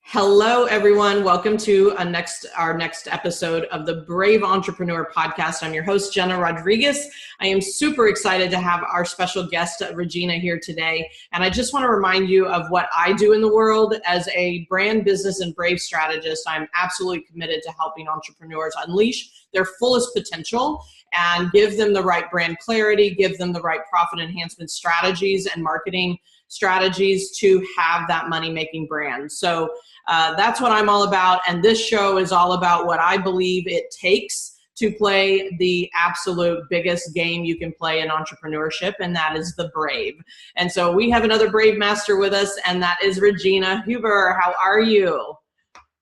Hello, everyone. Welcome to our next episode of the Brave Entrepreneur podcast. I'm your host, Jena Rodriguez. I am super excited to have our special guest, Regina, here today. And I just want to remind you of what I do in the world as a brand, business, and Brave strategist. I'm absolutely committed to helping entrepreneurs unleash their fullest potential and give them the right brand clarity, give them the right profit enhancement strategies and marketing strategies to have that money-making brand. So that's what I'm all about. And this show is all about what I believe it takes to play the absolute biggest game you can play in entrepreneurship, and that is the brave. And so we have another brave master with us, and that is Regina Huber. How are you?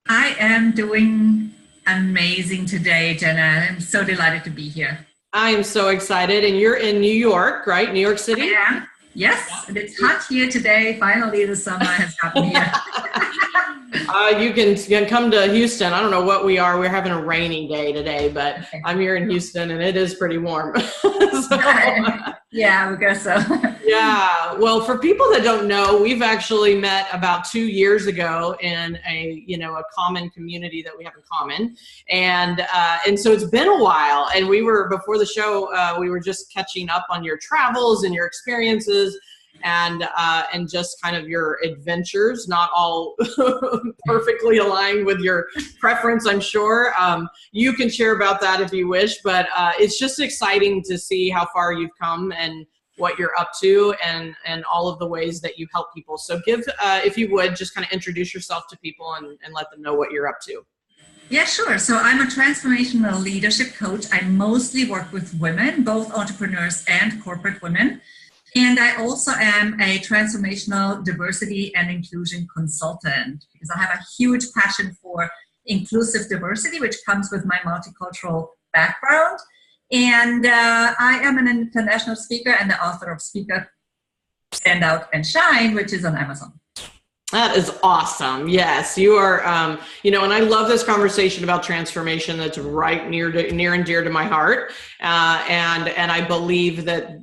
I am doing amazing today, Jena. I'm so delighted to be here. I'm so excited. And you're in New York, right? New York City? Yeah. Yes, and it's hot here today. Finally, the summer has gotten here. You can come to Houston. I don't know what we are. We're having a rainy day today, but okay. I'm here in Houston, and it is pretty warm. Yeah, we guess so. Yeah. Well, for people that don't know, we've actually met about 2 years ago in a common community that we have in common, and so it's been a while. And we were before the show. We were just catching up on your travels and your experiences. And just kind of your adventures, not all perfectly aligned with your preference, I'm sure. You can share about that if you wish, but it's just exciting to see how far you've come and what you're up to and all of the ways that you help people. So if you would, just kind of introduce yourself to people and let them know what you're up to. Yeah, sure. So I'm a transformational leadership coach. I mostly work with women, both entrepreneurs and corporate women. And I also am a transformational diversity and inclusion consultant because I have a huge passion for inclusive diversity, which comes with my multicultural background. And I am an international speaker and the author of Speaker, Stand Out and Shine, which is on Amazon. That is awesome. Yes, you are, and I love this conversation about transformation. That's right near and dear to my heart. And I believe that,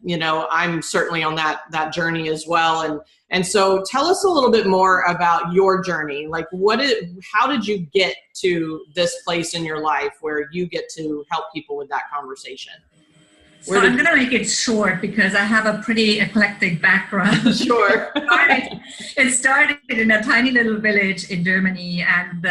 I'm certainly on that journey as well. And so tell us a little bit more about your journey. Like how did you get to this place in your life where you get to help people with that conversation? So I'm going to make it short because I have a pretty eclectic background. Sure. It started in a tiny little village in Germany, and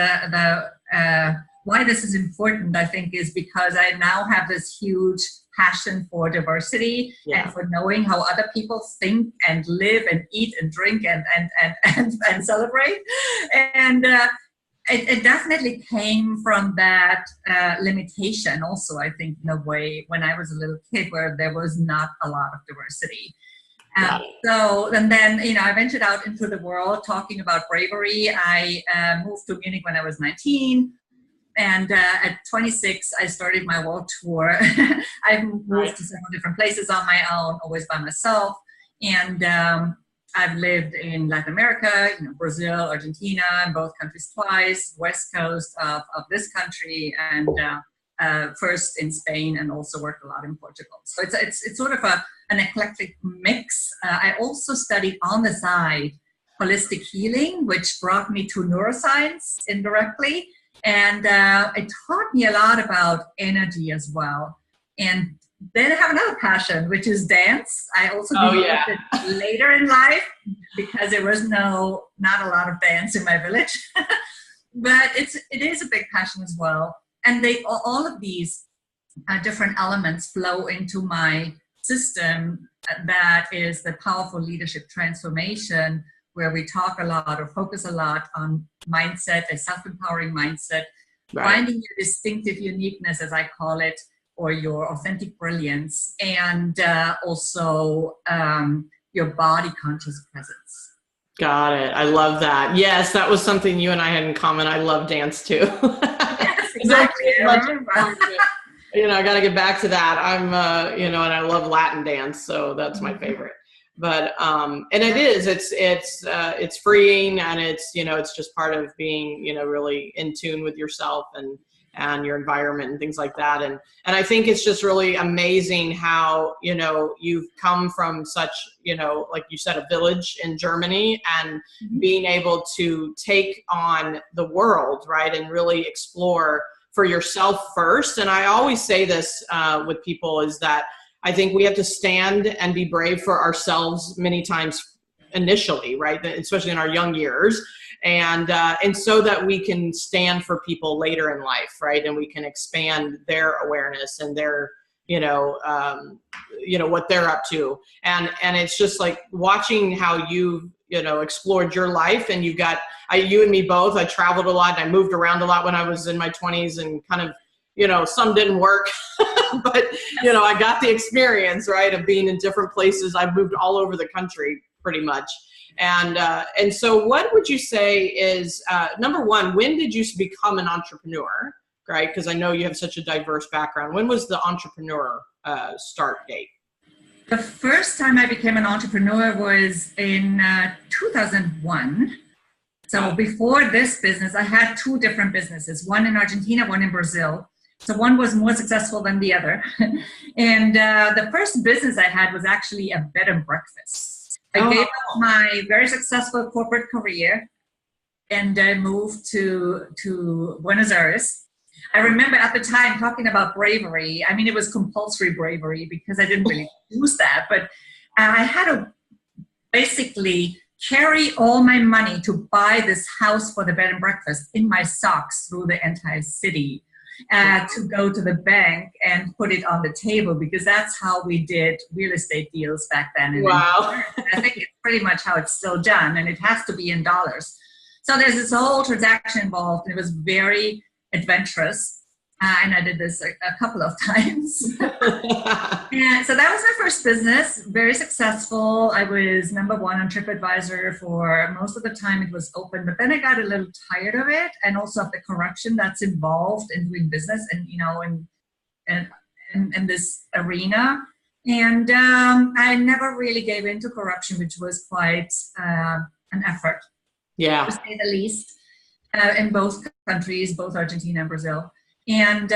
why this is important, I think, is because I now have this huge passion for diversity and for knowing how other people think and live and eat and drink and celebrate. And it definitely came from that limitation also, I think, in a way, when I was a little kid where there was not a lot of diversity. And then, I ventured out into the world talking about bravery. I moved to Munich when I was 19. And at 26, I started my world tour. I've moved to several different places on my own, always by myself. And I've lived in Latin America, Brazil, Argentina, in both countries twice, west coast of this country, and first in Spain, and also worked a lot in Portugal. So it's sort of an eclectic mix. I also studied on the side holistic healing, which brought me to neuroscience indirectly. And it taught me a lot about energy as well. And then I have another passion, which is dance. I also developed it later in life because there was not a lot of dance in my village. But it is a big passion as well. And all of these different elements flow into my system that is the powerful leadership transformation, where we talk a lot or focus a lot on mindset, a self-empowering mindset, finding your distinctive uniqueness, as I call it, or your authentic brilliance, and also your body conscious presence. Got it. I love that. Yes, that was something you and I had in common. I love dance too. Yes, exactly. I got to get back to that. I'm, and I love Latin dance, so that's my favorite. But and it's freeing, and it's just part of being really in tune with yourself and and your environment and things like that. And I think it's just really amazing how, you know, you've come from such, you know, like you said, a village in Germany, and being able to take on the world, right, and really explore for yourself first. And I always say this with people is that I think we have to stand and be brave for ourselves many times initially, right, especially in our young years. And so that we can stand for people later in life, right? And we can expand their awareness and their, you know, what they're up to. And it's just like watching how you've, you know, explored your life, and you and me both, I traveled a lot and I moved around a lot when I was in my 20s, and kind of, you know, some didn't work, but, you know, I got the experience, right, of being in different places. I've moved all over the country pretty much. And so what would you say is, number one, when did you become an entrepreneur, right? Because I know you have such a diverse background. When was the entrepreneur start date? The first time I became an entrepreneur was in 2001. So before this business, I had two different businesses, one in Argentina, one in Brazil. So one was more successful than the other. And the first business I had was actually a bed and breakfast. I gave up my very successful corporate career and I moved to Buenos Aires. I remember at the time talking about bravery. I mean, it was compulsory bravery because I didn't really use that, but I had to basically carry all my money to buy this house for the bed and breakfast in my socks through the entire city. To go to the bank and put it on the table, because that's how we did real estate deals back then. And wow. I think it's pretty much how it's still done, and it has to be in dollars. So there's this whole transaction involved, and it was very adventurous. And I did this a couple of times. And so that was my first business, very successful. I was number one on TripAdvisor for most of the time it was open, but then I got a little tired of it, and also of the corruption that's involved in doing business and, you know, in this arena. And I never really gave in to corruption, which was quite an effort, to say the least, in both countries, both Argentina and Brazil. And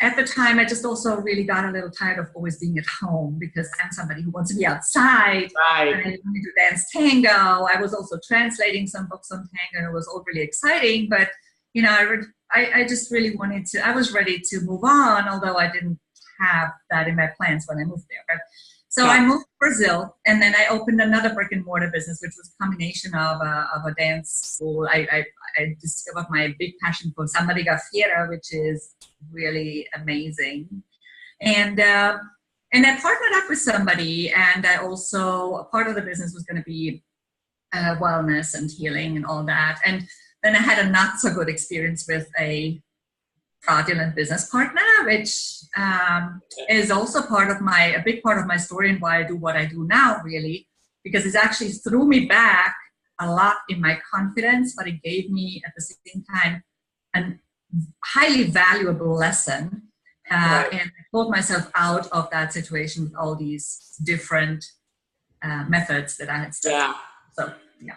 at the time, I just also really got a little tired of always being at home, because I'm somebody who wants to be outside. Right. And I wanted to dance tango. I was also translating some books on tango, and it was all really exciting. But, you know, I just really wanted to, I was ready to move on, although I didn't have that in my plans when I moved there. But, so I moved to Brazil, and then I opened another brick and mortar business, which was a combination of a dance school. I discovered my big passion for samba de gafieira, which is really amazing. And I partnered up with somebody, and I also, a part of the business was going to be wellness and healing and all that. And then I had a not so good experience with a fraudulent business partner, which is also a big part of my story and why I do what I do now, really, because it actually threw me back a lot in my confidence, but it gave me at the same time a highly valuable lesson. And I pulled myself out of that situation with all these different methods that I had studied. Yeah. So, yeah.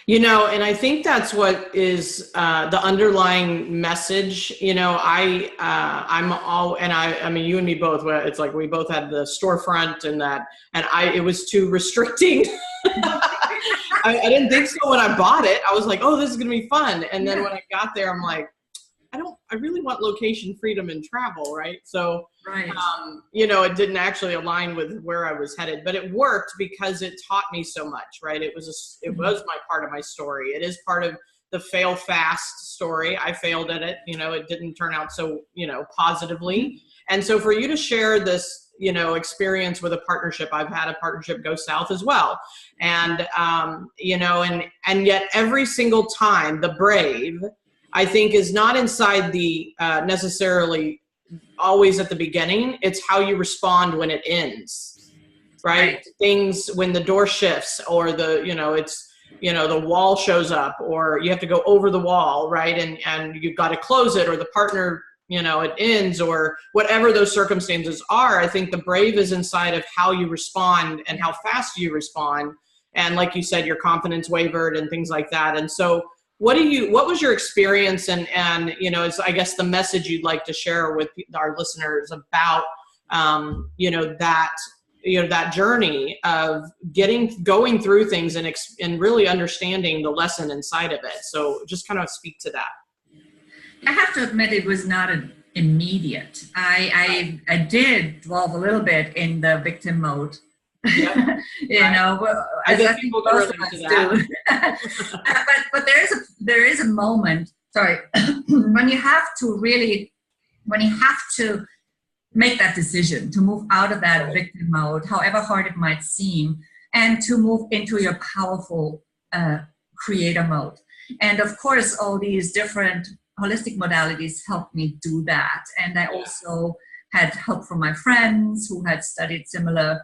You know, and I think that's what is the underlying message. You know, I mean, you and me both. It's like we both had the storefront, and it was too restricting. I didn't think so when I bought it. I was like, oh, this is gonna be fun. And then when I got there, I'm like, I really want location freedom and travel, right? So, you know, it didn't actually align with where I was headed, but it worked because it taught me so much, right? It was my part of my story. It is part of the fail fast story. I failed at it. You know, it didn't turn out so, you know, positively. And so for you to share this, you know, experience with a partnership, I've had a partnership go south as well. And, you know, and yet every single time the brave, I think, is not inside the necessarily always at the beginning. It's how you respond when it ends, right? Things when the door shifts, or the, you know, it's, you know, the wall shows up, or you have to go over the wall, right? And you've got to close it, or the partner, you know, it ends, or whatever those circumstances are. I think the brave is inside of how you respond and how fast you respond. And like you said, your confidence wavered and things like that. And so what was your experience and you know, is I guess the message you'd like to share with our listeners about, you know, that journey of going through things and really understanding the lesson inside of it. So just kind of speak to that. I have to admit it was not an immediate. I did dwell a little bit in the victim mode. Yeah. You know, I think people can relate to that. but there is a moment, sorry, when you have to make that decision to move out of that victim mode, however hard it might seem, and to move into your powerful creator mode. And of course, all these different holistic modalities helped me do that. And I also had help from my friends who had studied similar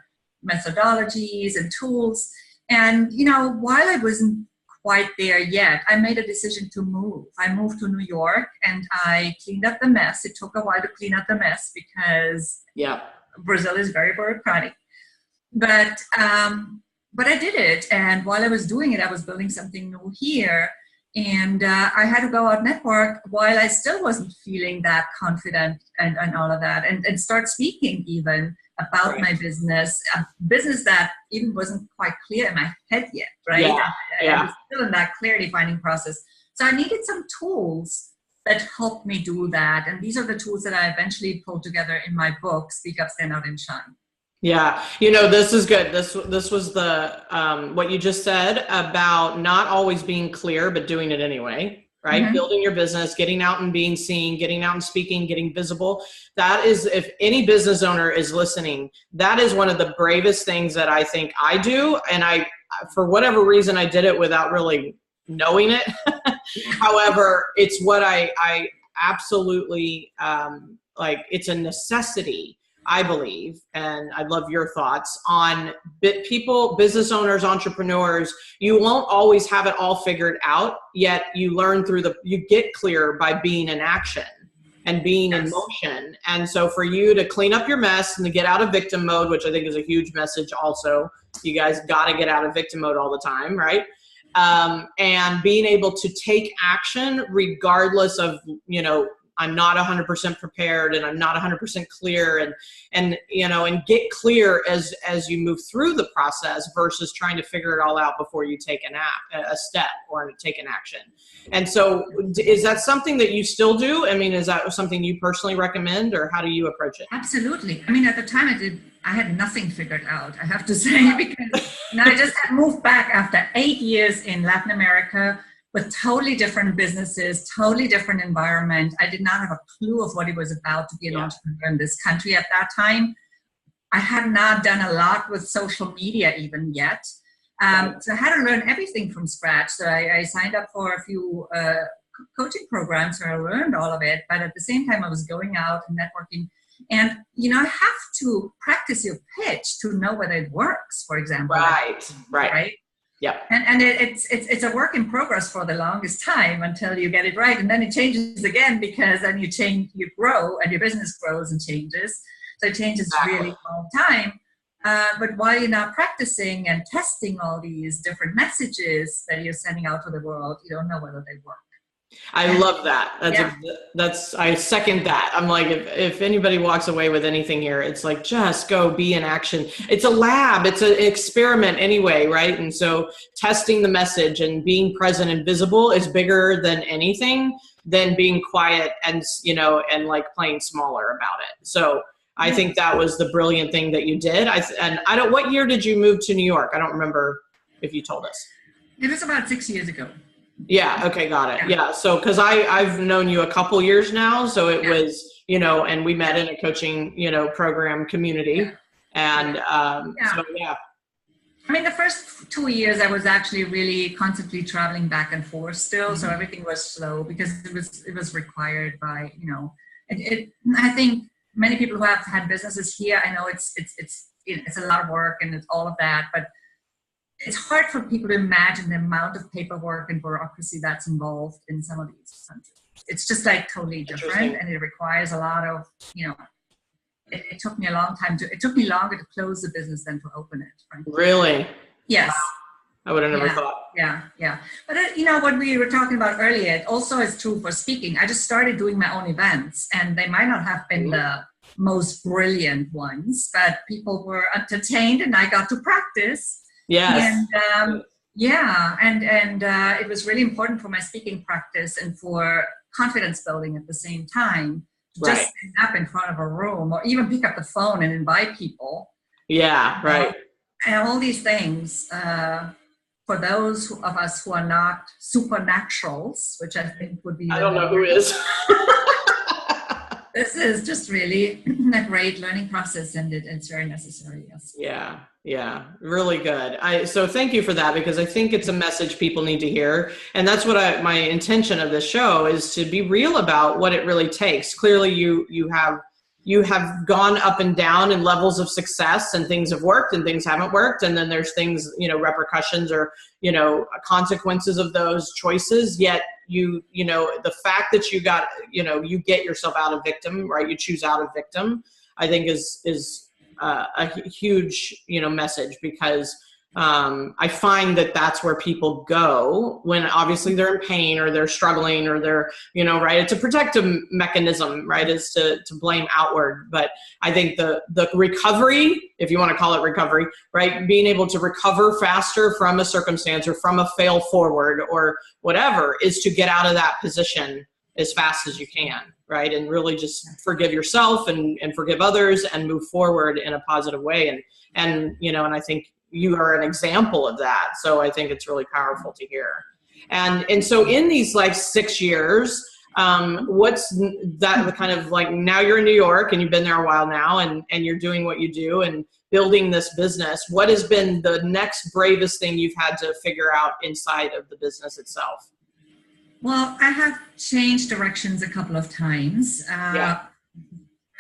methodologies and tools. And, you know, while I wasn't quite there yet, I made a decision to move. I moved to New York and I cleaned up the mess. It took a while to clean up the mess because Brazil is very bureaucratic. But I did it. And while I was doing it, I was building something new here. And I had to go out network while I still wasn't feeling that confident and all of that, and start speaking even about my business, a business that even wasn't quite clear in my head yet, right? I was still in that clarity finding process. So I needed some tools that helped me do that. And these are the tools that I eventually pulled together in my book, Speak Up, Stand Out, and Shine. Yeah, you know, this is good. This was the what you just said about not always being clear, but doing it anyway, right? Mm-hmm. Building your business, getting out and being seen, getting out and speaking, getting visible. That is, if any business owner is listening, that is one of the bravest things that I think I do. And I, for whatever reason, I did it without really knowing it. However, it's what I absolutely like. It's a necessity, I believe, and I'd love your thoughts on people, business owners, entrepreneurs. You won't always have it all figured out, yet you learn you get clear by being in action and being in motion. And so for you to clean up your mess and to get out of victim mode, which I think is a huge message also, you guys got to get out of victim mode all the time, right? And being able to take action regardless of, you know, I'm not 100% prepared and I'm not 100% clear and you know, and get clear as you move through the process versus trying to figure it all out before you take a step or take an action. And so is that something that you still do? I mean, is that something you personally recommend, or how do you approach it? Absolutely. I mean, at the time I had nothing figured out, I have to say, because you know, I just had moved back after 8 years in Latin America with totally different businesses, totally different environment. I did not have a clue of what it was about to be an entrepreneur in this country at that time. I had not done a lot with social media even yet. So I had to learn everything from scratch. So I signed up for a few coaching programs where I learned all of it. But at the same time, I was going out and networking. And, you know, I have to practice your pitch to know whether it works, for example. Right? Yeah. And it's a work in progress for the longest time until you get it right. And then it changes again, because then you grow and your business grows and changes. So it changes really all the time. But while you're not practicing and testing all these different messages that you're sending out to the world, you don't know whether they work. I love that. I second that. I'm like, if anybody walks away with anything here, it's like, just go be in action. It's a lab. It's an experiment anyway, right? And so testing the message and being present and visible is bigger than anything than being quiet and, you know, and like playing smaller about it. So I think that was the brilliant thing that you did. What year did you move to New York? I don't remember if you told us. It was about 6 years ago. Yeah. Okay. Got it. Yeah. So, cause I've known you a couple years now. So it was, you know, and we met in a coaching, you know, program community. And, so yeah. I mean, the first 2 years I was actually really constantly traveling back and forth still. Mm-hmm. So everything was slow because it was required by, you know, I think many people who have had businesses here, I know it's a lot of work and it's all of that, but it's hard for people to imagine the amount of paperwork and bureaucracy that's involved in some of these countries. It's just like totally different, and it requires a lot of, you know, it took me a long time it took me longer to close the business than to open it, frankly. Really? Yes. I would have never thought. Yeah. But what we were talking about earlier, it also is true for speaking. I just started doing my own events, and they might not have been the most brilliant ones, but people were entertained, and I got to practice. Yes. And it was really important for my speaking practice and for confidence building at the same time. Just stand up in front of a room, or even pick up the phone and invite people. Yeah, right. And all these things. For those of us who are not supernaturals, which I think would be... I don't know who is. This is just really a great learning process, and it's very necessary, yes. Yeah, really good. So thank you for that, because I think it's a message people need to hear. And that's what my intention of this show is, to be real about what it really takes. Clearly you have gone up and down in levels of success, and things have worked and things haven't worked. And then there's things, repercussions or, consequences of those choices. Yet the fact that you get yourself out of victim, right? You choose out of victim, I think is a huge, message, because I find that that's where people go when obviously they're in pain, or they're struggling, or they're, right. It's a protective mechanism, right? Is to blame outward. But I think the recovery, if you want to call it recovery, right? Being able to recover faster from a circumstance or from a fail forward or whatever, is to get out of that position as fast as you can, right? And really just forgive yourself and forgive others and move forward in a positive way. And I think you are an example of that. So I think it's really powerful to hear. And so in these 6 years, what's that kind of now you're in New York and you've been there a while now, and you're doing what you do and building this business. What has been the next bravest thing you've had to figure out inside of the business itself? Well, I have changed directions a couple of times.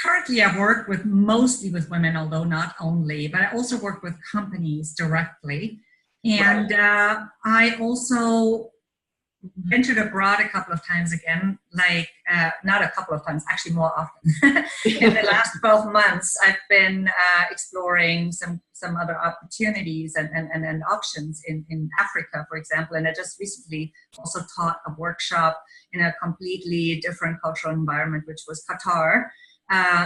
Currently, I work mostly with women, although not only, but I also work with companies directly. And I also ventured abroad a couple of times again, not a couple of times, actually more often. In the last 12 months, I've been exploring some other opportunities and options in Africa, for example. And I just recently also taught a workshop in a completely different cultural environment, which was Qatar.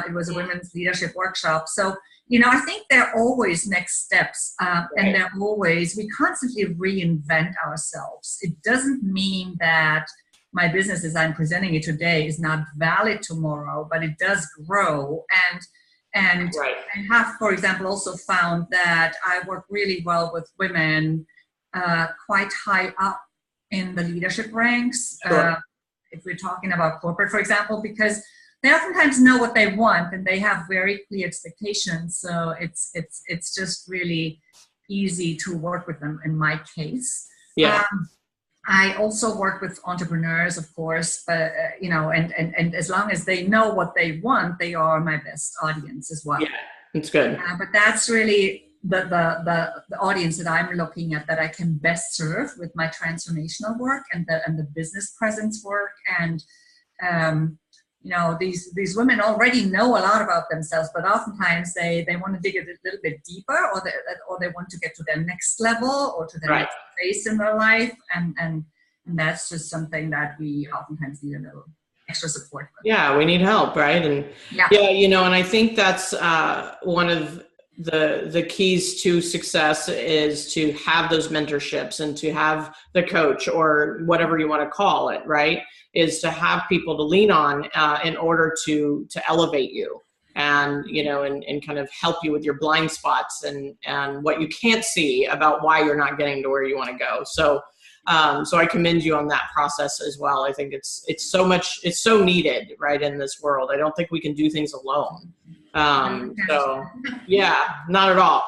It was a women's leadership workshop. So, I think there are always next steps, and we constantly reinvent ourselves. It doesn't mean that my business as I'm presenting it today is not valid tomorrow, but it does grow. And I have, for example, also found that I work really well with women quite high up in the leadership ranks. If we're talking about corporate, for example, because they oftentimes know what they want and they have very clear expectations. So it's just really easy to work with them in my case. I also work with entrepreneurs, of course, and as long as they know what they want, they are my best audience as well. Yeah, that's good. But that's really the audience that I'm looking at, that I can best serve with my transformational work and the business presence work. And these women already know a lot about themselves, but oftentimes they want to dig a little bit deeper, or they want to get to their next level or to their next phase in their life, and that's just something that we oftentimes need a little extra support with. Yeah, we need help, right? And and I think that's one of the keys to success, is to have those mentorships and to have the coach, or whatever you want to call it, right? Is to have people to lean on in order to elevate you, and and kind of help you with your blind spots and what you can't see about why you're not getting to where you want to go. So I commend you on that process as well. I think it's so needed, right, in this world. I don't think we can do things alone. So yeah, not at all.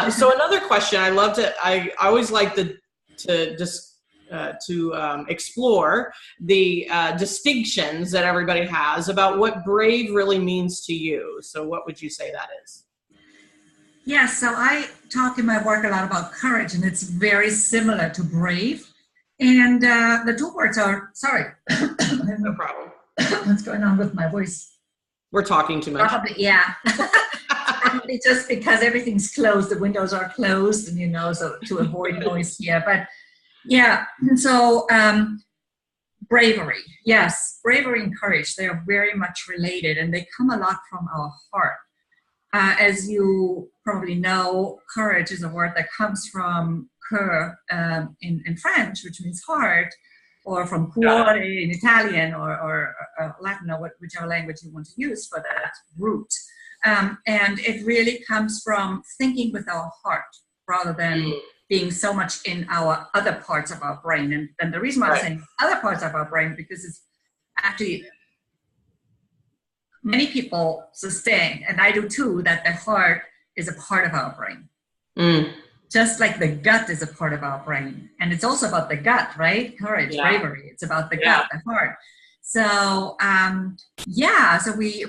So another question I always like to explore the distinctions that everybody has about what brave really means to you. So what would you say that is? Yeah, so I talk in my work a lot about courage, and it's very similar to brave. And the two words are, sorry. No problem. What's going on with my voice? We're talking too much. Probably, yeah. Probably just because everything's closed, the windows are closed, and so to avoid noise here. But yeah, so bravery, yes, bravery and courage, they are very much related, and they come a lot from our heart. As you probably know, courage is a word that comes from cœur in French, which means heart, or from cuore in Italian, or Latin, or whichever language you want to use for that root. And it really comes from thinking with our heart rather than being so much in our other parts of our brain. And the reason why I'm saying other parts of our brain, because it's actually many people sustain, and I do too, that the heart is a part of our brain. Just like the gut is a part of our brain. And it's also about the gut, right? Courage, bravery. It's about the gut, the heart. So, so we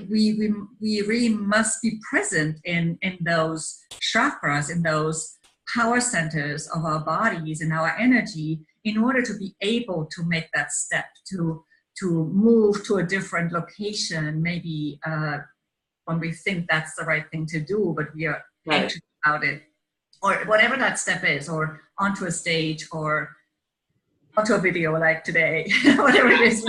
really must be present in those chakras, in those power centers of our bodies and our energy, in order to be able to make that step, to move to a different location, maybe when we think that's the right thing to do, but we are anxious about it, or whatever that step is, or onto a stage, or onto a video like today, whatever it is.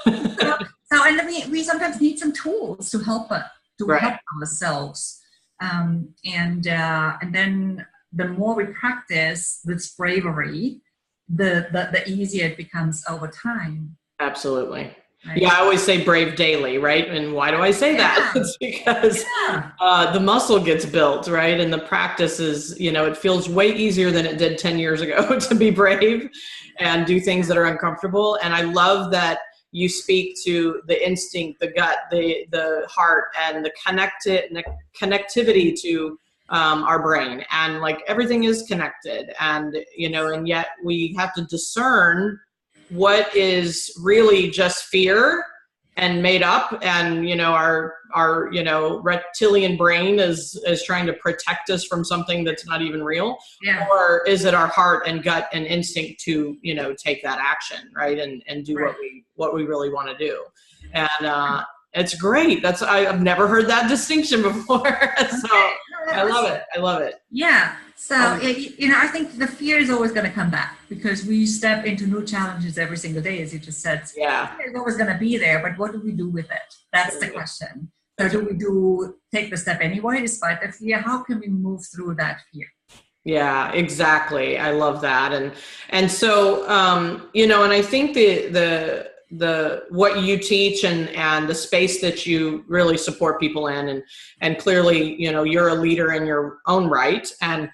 And then we sometimes need some tools to help us, help ourselves. And then the more we practice this bravery, the easier it becomes over time. Absolutely. Right. Yeah, I always say brave daily, right? And why do I say that? It's because the muscle gets built, right? And the practice is, it feels way easier than it did 10 years ago to be brave and do things that are uncomfortable. And I love that you speak to the instinct, the gut, the heart, and the connectivity to our brain. And like everything is connected. And, and yet we have to discern what is really just fear and made up, and our reptilian brain is trying to protect us from something that's not even real, or is it our heart and gut and instinct to take that action, right, and do what we really want to do. And it's great. I've never heard that distinction before. So I love it. Yeah. So, I think the fear is always going to come back, because we step into new challenges every single day, as you just said. Yeah. Fear is always going to be there, but what do we do with it? That's the question. So do we take the step anyway, despite the fear? How can we move through that fear? Yeah, exactly. I love that. And so, and I think the what you teach and the space that you really support people in, and clearly, you're a leader in your own right, and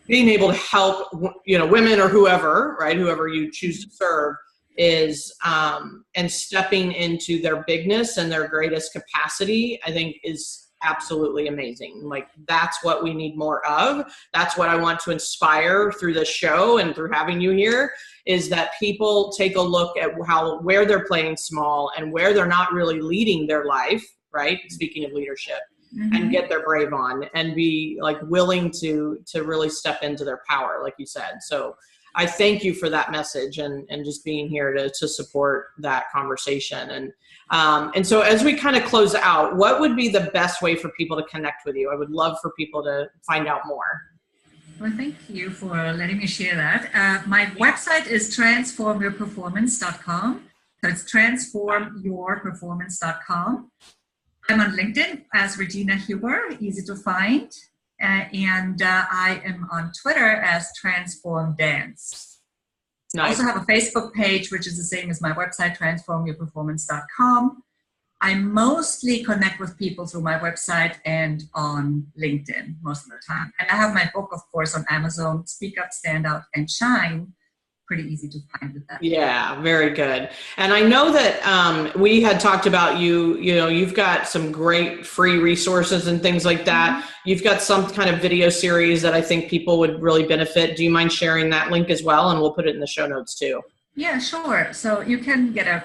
being able to help, women or whoever, right, whoever you choose to serve, is and stepping into their bigness and their greatest capacity, I think is absolutely amazing. Like, that's what we need more of. That's what I want to inspire through this show and through having you here, is that people take a look at where they're playing small and where they're not really leading their life, right? Speaking of leadership, and get their brave on and be like willing to really step into their power, like you said. So I thank you for that message and just being here to support that conversation. And so as we kind of close out, what would be the best way for people to connect with you? I would love for people to find out more. Well, thank you for letting me share that. My website is transformyourperformance.com. So it's transformyourperformance.com. I'm on LinkedIn as Regina Huber, easy to find. And I am on Twitter as Transform Dance. Nice. I also have a Facebook page, which is the same as my website, transformyourperformance.com. I mostly connect with people through my website and on LinkedIn most of the time. And I have my book, of course, on Amazon, Speak Up, Stand Out, and Shine. Pretty easy to find with that. Yeah, very good. And I know that we had talked about you've got some great free resources and things like that. You've got some kind of video series that I think people would really benefit. Do you mind sharing that link as well? And we'll put it in the show notes too. Yeah, sure. So you can get a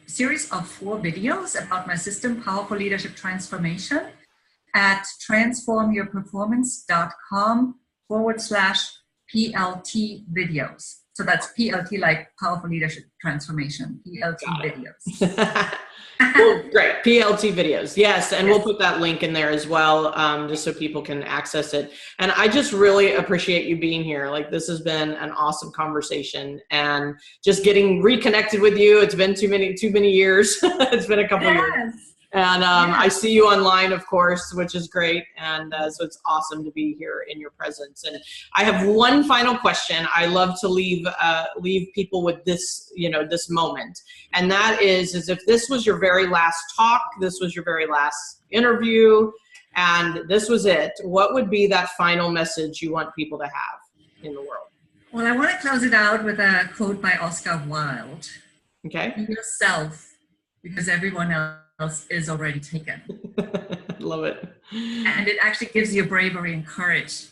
series of 4 videos about my system, Powerful Leadership Transformation, at transformyourperformance.com/PLT videos. So that's PLT, like Powerful Leadership Transformation, PLT videos. Well, great. PLT videos. Yes. And we'll put that link in there as well, just so people can access it. And I just really appreciate you being here. Like, this has been an awesome conversation, and just getting reconnected with you. It's been too many years. It's been a couple years. And I see you online, of course, which is great. And so it's awesome to be here in your presence. And I have one final question. I love to leave people with this, this moment. And that is if this was your very last talk, this was your very last interview, and this was it, what would be that final message you want people to have in the world? Well, I want to close it out with a quote by Oscar Wilde. Okay. Be yourself, because everyone else is already taken. Love it. And it actually gives you bravery and courage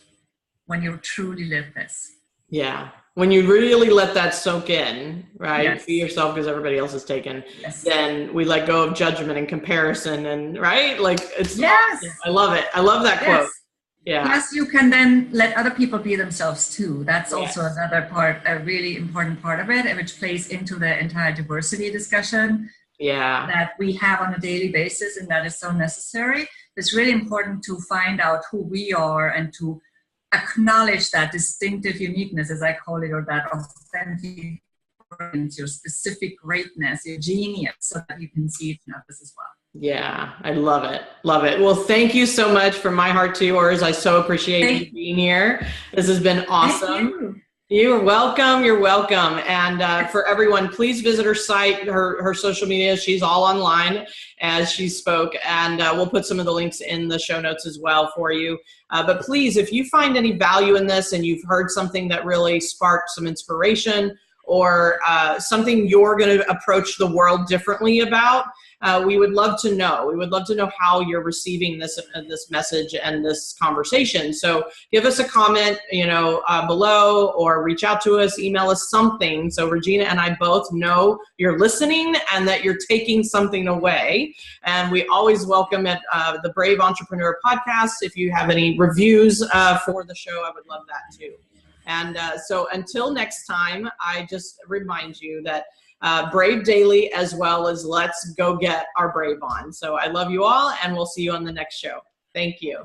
when you truly live this. Yeah. When you really let that soak in, right? Yes. Be yourself because everybody else is taken. Yes. Then we let go of judgment and comparison, and right? Like, it's yes. Awesome. I love it. I love that quote. Yeah. Plus, you can then let other people be themselves too. That's also another part, a really important part of it, which plays into the entire diversity discussion that we have on a daily basis, and that is so necessary. It's really important to find out who we are and to acknowledge that distinctive uniqueness, as I call it, or that authentic, your specific greatness, your genius, so that you can see it in others as well. Yeah, I love it. Love it. Well, thank you so much from my heart to yours. I so appreciate you being here. This has been awesome. Thank you. You're welcome. You're welcome. And for everyone, please visit her site, her social media. She's all online as she spoke. And we'll put some of the links in the show notes as well for you. But please, if you find any value in this and you've heard something that really sparked some inspiration, or something you're going to approach the world differently about, we would love to know. We would love to know how you're receiving this message and this conversation. So give us a comment, below, or reach out to us, email us something. So Regina and I both know you're listening and that you're taking something away. And we always welcome at the Brave Entrepreneur podcast. If you have any reviews for the show, I would love that too. And so until next time, I just remind you that brave daily, as well as let's go get our brave on. So I love you all, and we'll see you on the next show. Thank you.